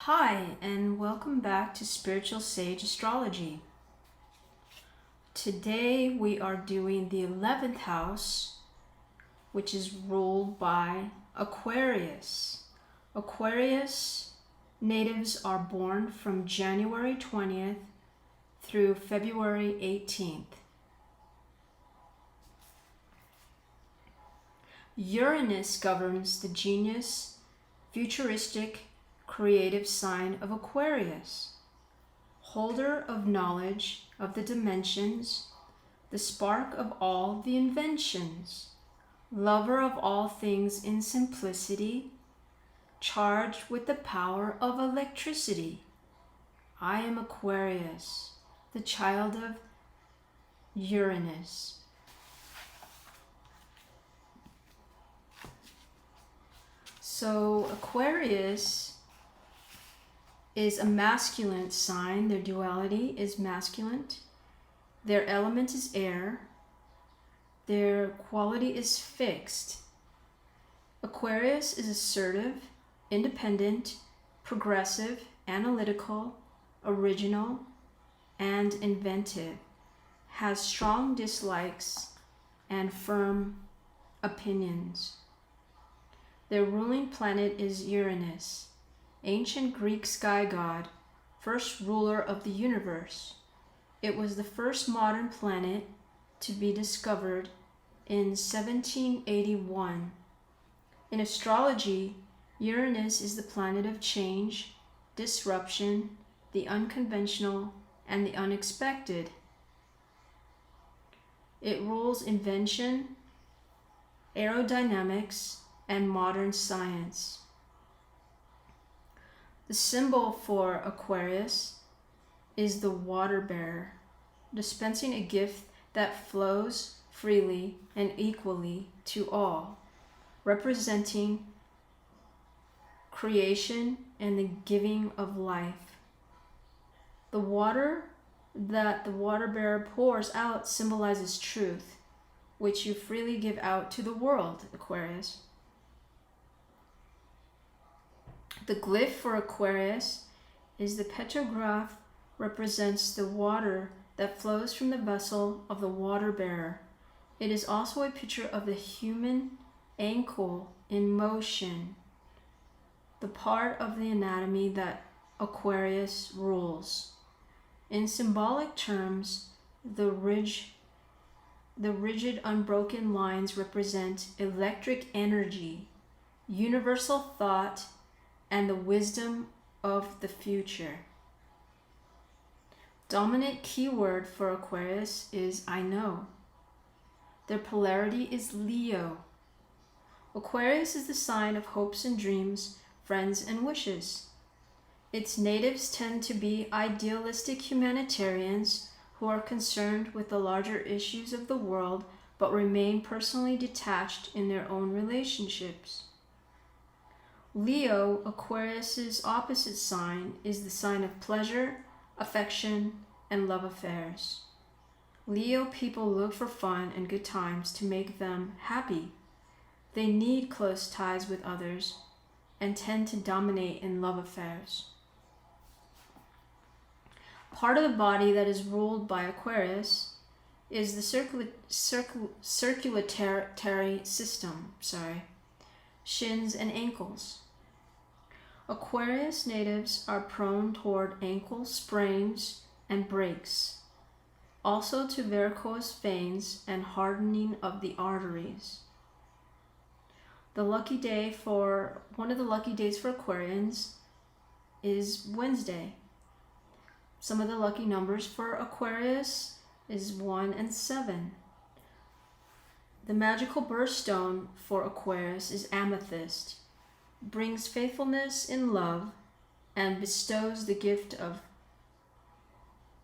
Hi, and welcome back to Spiritual Sage Astrology. Today we are doing the 11th house, which is ruled by Aquarius. Aquarius natives are born from January 20th through February 18th. Uranus governs the genius, futuristic, creative sign of Aquarius, holder of knowledge of the dimensions, the spark of all the inventions, lover of all things in simplicity, charged with the power of electricity. I am Aquarius, the child of Uranus. So Aquarius is a masculine sign. Their duality is masculine. Their element is air. Their quality is fixed. Aquarius is assertive, independent, progressive, analytical, original, and inventive. Has strong dislikes and firm opinions. Their ruling planet is Uranus, ancient Greek sky god, first ruler of the universe. It was the first modern planet to be discovered in 1781. In astrology, Uranus is the planet of change, disruption, the unconventional, and the unexpected. It rules invention, aerodynamics, and modern science. The symbol for Aquarius is the water bearer, dispensing a gift that flows freely and equally to all, representing creation and the giving of life. The water that the water bearer pours out symbolizes truth, which you freely give out to the world, Aquarius. The glyph for Aquarius is the petrograph, represents the water that flows from the vessel of the water bearer. It is also a picture of the human ankle in motion, the part of the anatomy that Aquarius rules. In symbolic terms, the rigid unbroken lines represent electric energy, universal thought, and the wisdom of the future. Dominant keyword for Aquarius is I know. Their polarity is Leo. Aquarius is the sign of hopes and dreams, friends and wishes. Its natives tend to be idealistic humanitarians who are concerned with the larger issues of the world but remain personally detached in their own relationships. Leo, Aquarius's opposite sign, is the sign of pleasure, affection, and love affairs. Leo people look for fun and good times to make them happy. They need close ties with others and tend to dominate in love affairs. Part of the body that is ruled by Aquarius is the circulatory system, shins and ankles. Aquarius natives are prone toward ankle sprains and breaks, also to varicose veins and hardening of the arteries. One of the lucky days for Aquarians is Wednesday. Some of the lucky numbers for Aquarius is 1 and 7. The magical birthstone for Aquarius is amethyst, brings faithfulness in love, and bestows the gift of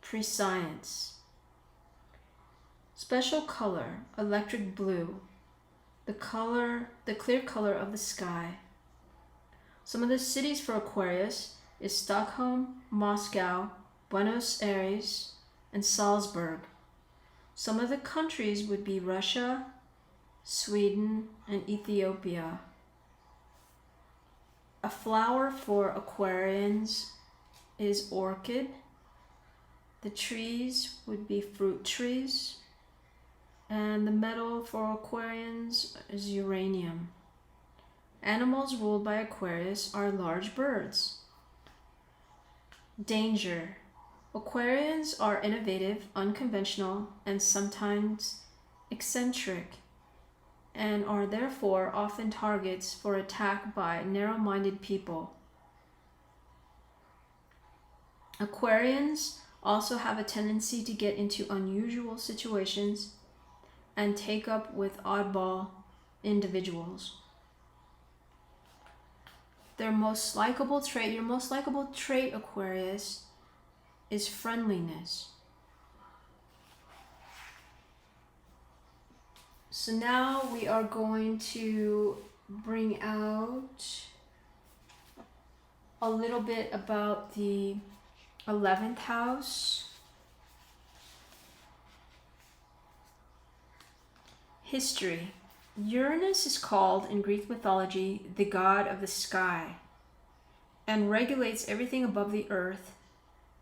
prescience. Special color, electric blue, the clear color of the sky. Some of the cities for Aquarius is Stockholm, Moscow, Buenos Aires, and Salzburg. Some of the countries would be Russia, Sweden, and Ethiopia. A flower for Aquarians is orchid. The trees would be fruit trees. And the metal for Aquarians is uranium. Animals ruled by Aquarius are large birds. Danger. Aquarians are innovative, unconventional, and sometimes eccentric, and are therefore often targets for attack by narrow-minded people. Aquarians also have a tendency to get into unusual situations and take up with oddball individuals. Your most likable trait, Aquarius, is friendliness. So now we are going to bring out a little bit about the 11th house. History. Uranus is called in Greek mythology the god of the sky and regulates everything above the earth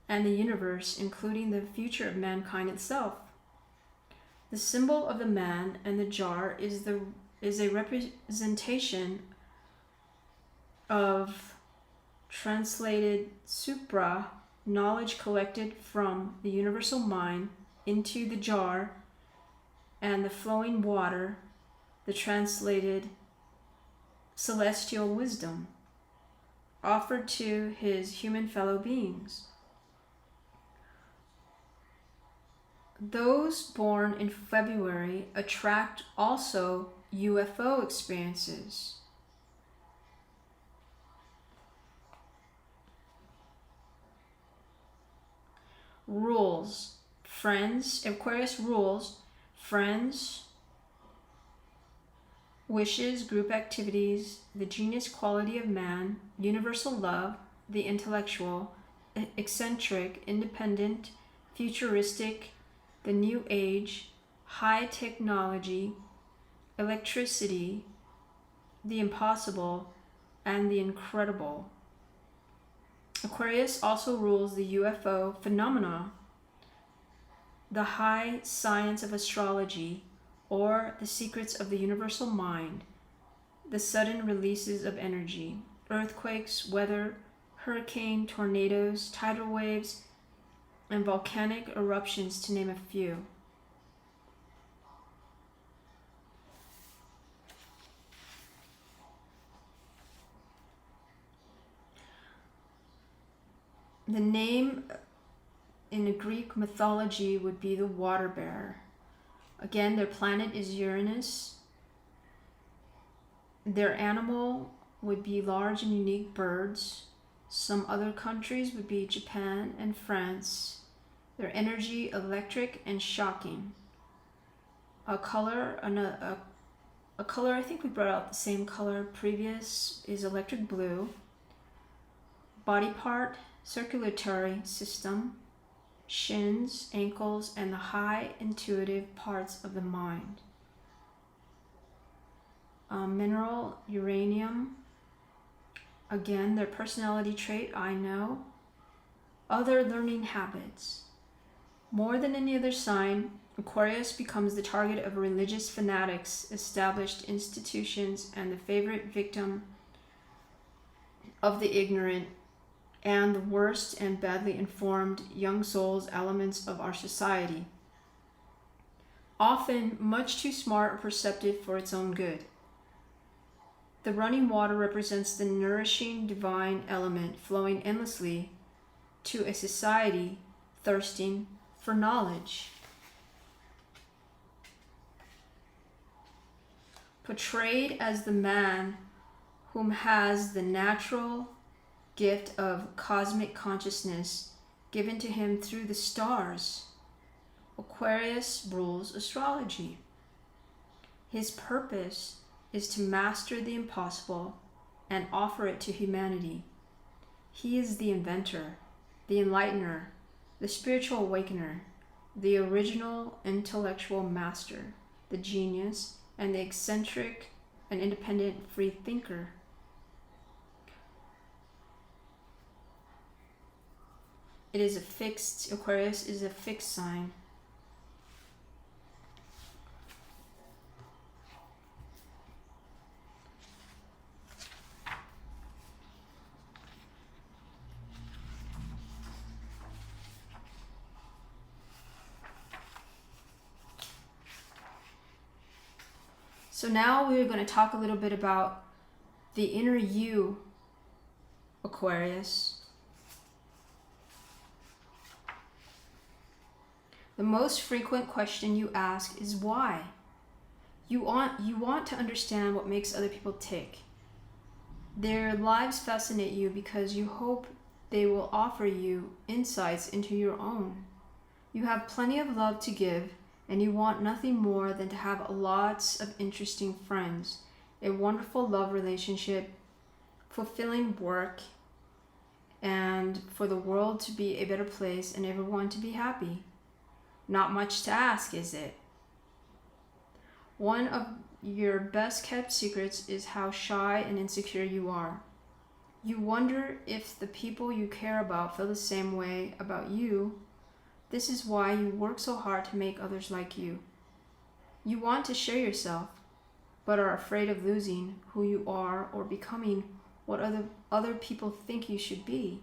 and the universe, including the future of mankind itself. The symbol of the man and the jar is a representation of translated supra, knowledge collected from the universal mind into the jar, and the flowing water, the translated celestial wisdom offered to his human fellow beings. Those born in February attract also UFO experiences. Rules. Friends. Aquarius rules. Friends. Wishes, group activities, the genius quality of man, universal love, the intellectual, eccentric, independent, futuristic, the new age, high technology, electricity, the impossible, and the incredible. Aquarius also rules the UFO phenomena, the high science of astrology, or the secrets of the universal mind, the sudden releases of energy, earthquakes, weather, hurricane, tornadoes, tidal waves, and volcanic eruptions, to name a few. The name in the Greek mythology would be the water bearer. Again, their planet is Uranus. Their animal would be large and unique birds. Some other countries would be Japan and France. Their energy, electric and shocking. A color, I think we brought out the same color previous, is electric blue. Body part, circulatory system, shins, ankles, and the high intuitive parts of the mind. Mineral, uranium. Again, their personality trait, I know. Other learning habits. More than any other sign, Aquarius becomes the target of religious fanatics, established institutions, and the favorite victim of the ignorant and the worst and badly informed young souls elements of our society, often much too smart or perceptive for its own good. The running water represents the nourishing divine element flowing endlessly to a society thirsting for knowledge. Portrayed as the man whom has the natural gift of cosmic consciousness given to him through the stars, Aquarius rules astrology. His purpose is to master the impossible and offer it to humanity. He is the inventor, the enlightener, the spiritual awakener, the original intellectual master, the genius, and the eccentric and independent free thinker. it is a fixed, Aquarius is a fixed sign. So now we're going to talk a little bit about the inner you, Aquarius. The most frequent question you ask is why. You want to understand what makes other people tick. Their lives fascinate you because you hope they will offer you insights into your own. You have plenty of love to give, and you want nothing more than to have lots of interesting friends, a wonderful love relationship, fulfilling work, and for the world to be a better place and everyone to be happy. Not much to ask, is it? One of your best kept secrets is how shy and insecure you are. You wonder if the people you care about feel the same way about you. This is why you work so hard to make others like you. You want to share yourself, but are afraid of losing who you are or becoming what other people think you should be.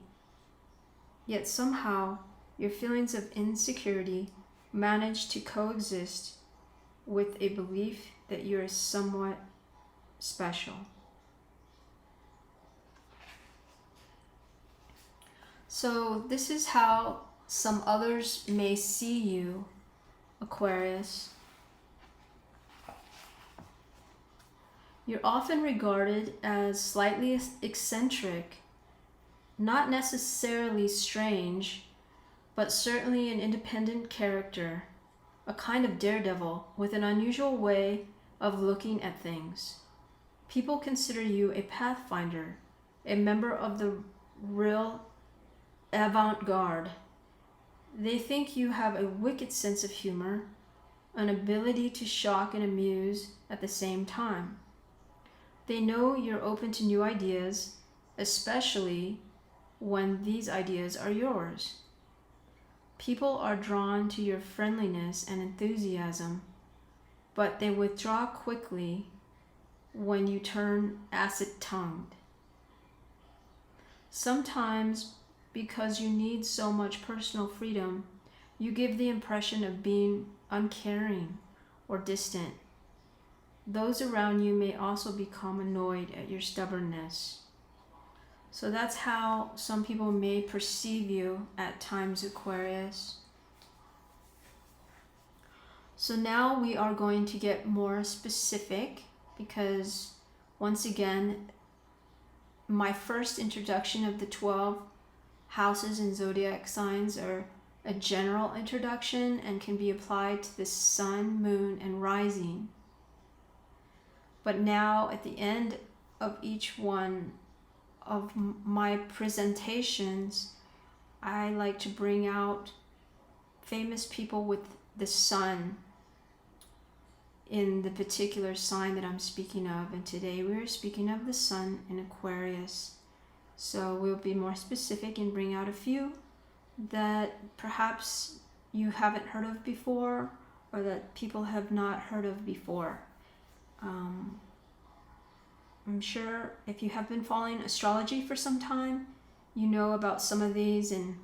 Yet somehow, your feelings of insecurity manage to coexist with a belief that you're somewhat special. So this is how some others may see you, Aquarius. You're often regarded as slightly eccentric, not necessarily strange, but certainly an independent character, a kind of daredevil with an unusual way of looking at things. People consider you a pathfinder, a member of the real avant-garde. They think you have a wicked sense of humor, an ability to shock and amuse at the same time. They know you're open to new ideas, especially when these ideas are yours. People are drawn to your friendliness and enthusiasm, but they withdraw quickly when you turn acid-tongued. Sometimes, because you need so much personal freedom, you give the impression of being uncaring or distant. Those around you may also become annoyed at your stubbornness. So that's how some people may perceive you at times, Aquarius. So now we are going to get more specific because, once again, my first introduction of the 12 houses and zodiac signs are a general introduction and can be applied to the sun, moon, and rising. But now at the end of each one of my presentations, I like to bring out famous people with the sun in the particular sign that I'm speaking of. And today we're speaking of the sun in Aquarius. So we'll be more specific and bring out a few that perhaps you haven't heard of before or that people have not heard of before. I'm sure if you have been following astrology for some time, you know about some of these, and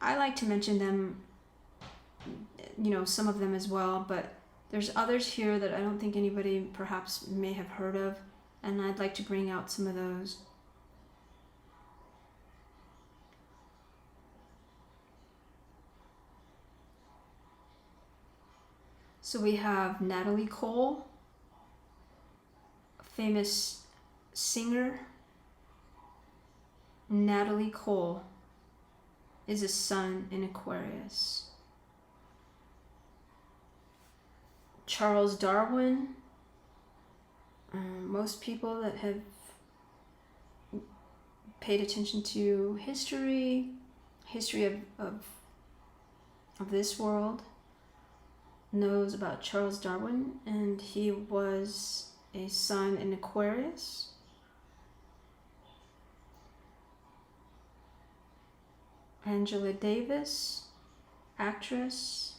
I like to mention them, some of them as well, but there's others here that I don't think anybody perhaps may have heard of, and I'd like to bring out some of those. So we have Natalie Cole, a famous singer. Natalie Cole is a sun in Aquarius. Charles Darwin. Most people that have paid attention to history of this world, knows about Charles Darwin, and he was a sun in Aquarius. Angela Davis, actress,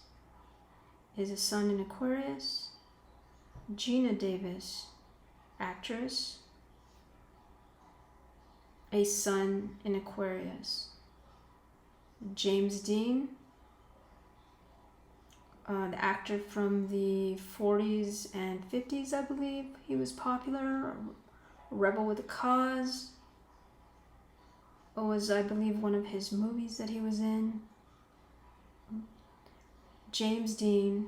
is a sun in Aquarius. Gina Davis, actress, a sun in Aquarius. James Dean, the actor from the 40s and 50s, I believe. He was popular. Rebel with a Cause was, I believe, one of his movies that he was in. James Dean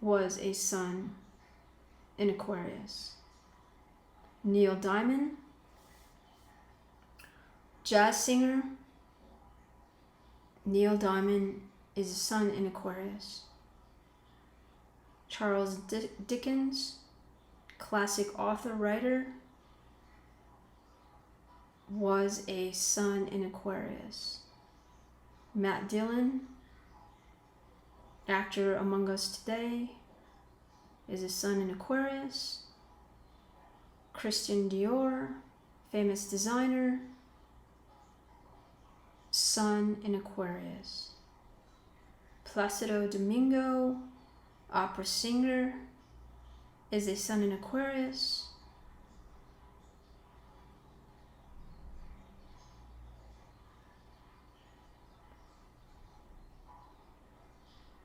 was a sun in Aquarius. Neil Diamond, jazz singer. Neil Diamond is a sun in Aquarius. Charles Dickens, classic author, writer, was a sun in Aquarius. Matt Dillon, actor Among Us Today, is a sun in Aquarius. Christian Dior, famous designer, sun in Aquarius. Placido Domingo, opera singer, is a sun in Aquarius.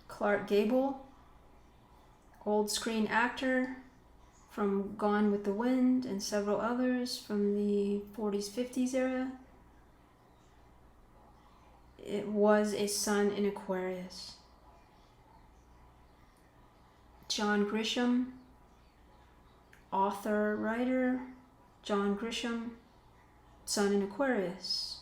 Clark Gable, old screen actor from Gone with the Wind and several others from the 40s, 50s era. It was a sun in Aquarius. John Grisham, author, writer, John Grisham, sun in Aquarius.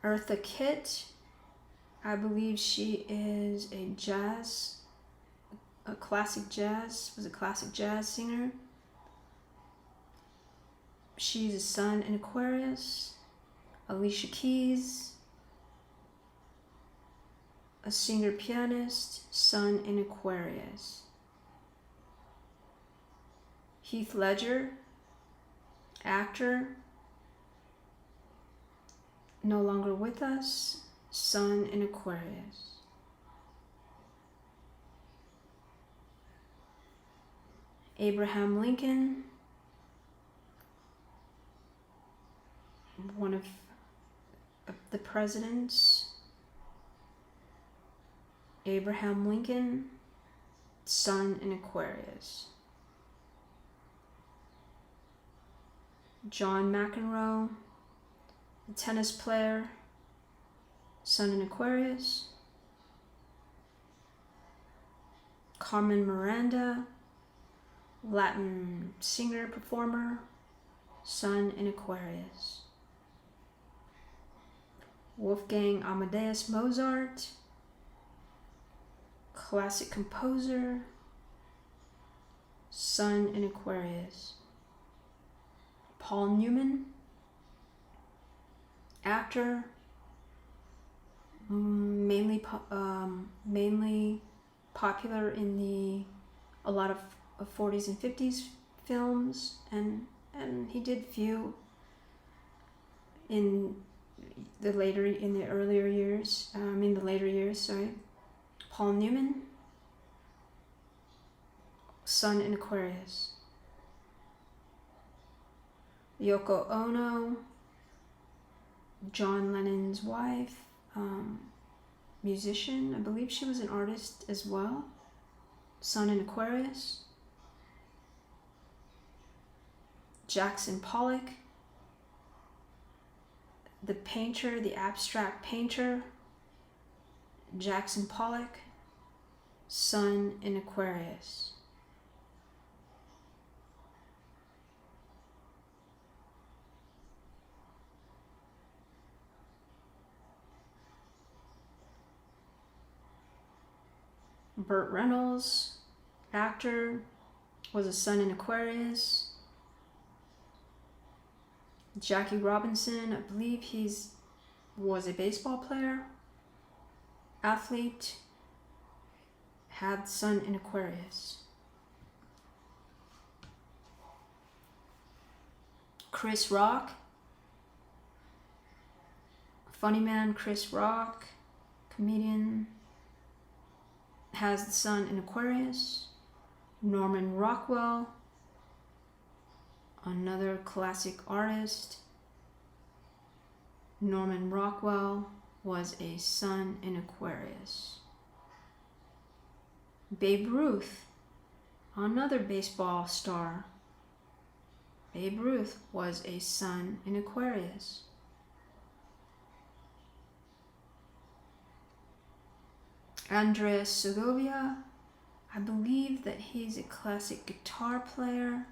Eartha Kitt, I believe she is a classic jazz singer. She's a sun in Aquarius. Alicia Keys, a singer-pianist, sun in Aquarius. Heath Ledger, actor, no longer with us, sun in Aquarius. Abraham Lincoln, one of the presidents. Abraham Lincoln, sun in Aquarius. John McEnroe, the tennis player, sun in Aquarius. Carmen Miranda, Latin singer, performer, sun in Aquarius. Wolfgang Amadeus Mozart, classic composer, sun in Aquarius. Paul Newman, actor, mainly popular in a lot of 40s and 50s films, and he did few in the later years. Paul Newman, sun in Aquarius. Yoko Ono, John Lennon's wife, musician. I believe she was an artist as well, sun in Aquarius. Jackson Pollock, the painter, the abstract painter, Jackson Pollock, sun in Aquarius. Burt Reynolds, actor, was a sun in Aquarius. Jackie Robinson, I believe was a baseball player, athlete. had the sun in Aquarius. Chris Rock, funny man Chris Rock, comedian, has the sun in Aquarius. Norman Rockwell, another classic artist. Norman Rockwell was a sun in Aquarius. Babe Ruth, another baseball star. Babe Ruth was a sun in Aquarius. Andres Segovia, I believe that he's a classic guitar player.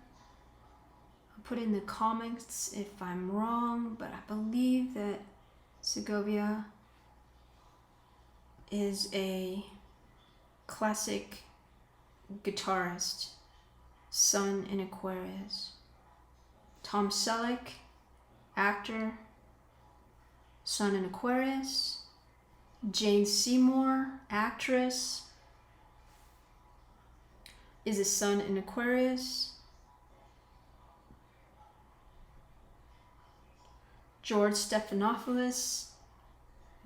I'll put in the comments if I'm wrong, but I believe that Segovia is a classic guitarist, sun in Aquarius. Tom Selleck, actor, sun in Aquarius. Jane Seymour, actress, is a sun in Aquarius. George Stephanopoulos,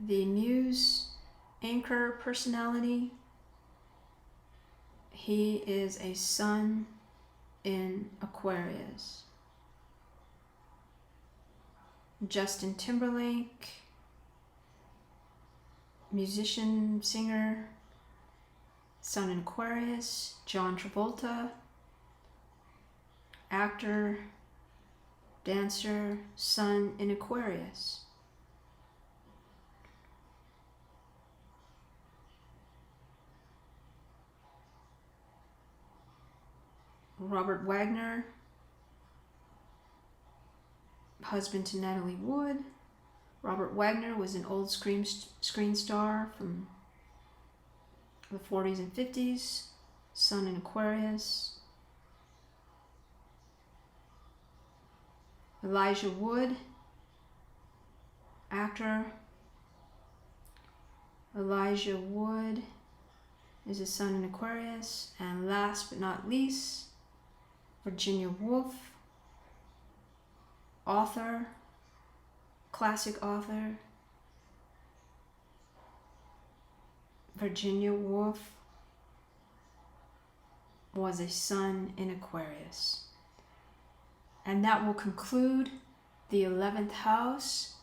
the news anchor personality, he is a sun in Aquarius. Justin Timberlake, musician, singer, sun in Aquarius. John Travolta, actor, dancer, sun in Aquarius. Robert Wagner, husband to Natalie Wood. Robert Wagner was an old screen star from the 40s and 50s, sun in Aquarius. Elijah Wood, actor. Elijah Wood is a sun in Aquarius. And last but not least, Virginia Woolf, author, classic author. Virginia Woolf was a sun in Aquarius. And that will conclude the 11th house.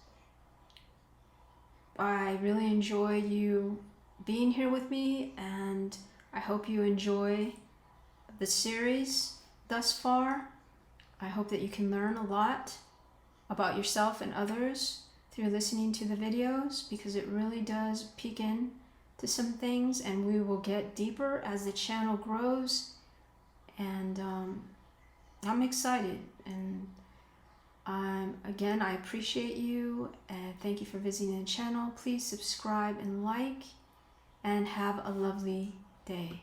I really enjoy you being here with me, and I hope you enjoy the series thus far. I hope that you can learn a lot about yourself and others through listening to the videos, because it really does peek in to some things, and we will get deeper as the channel grows. And I'm excited, and again, I appreciate you, and thank you for visiting the channel. Please subscribe and like, and have a lovely day.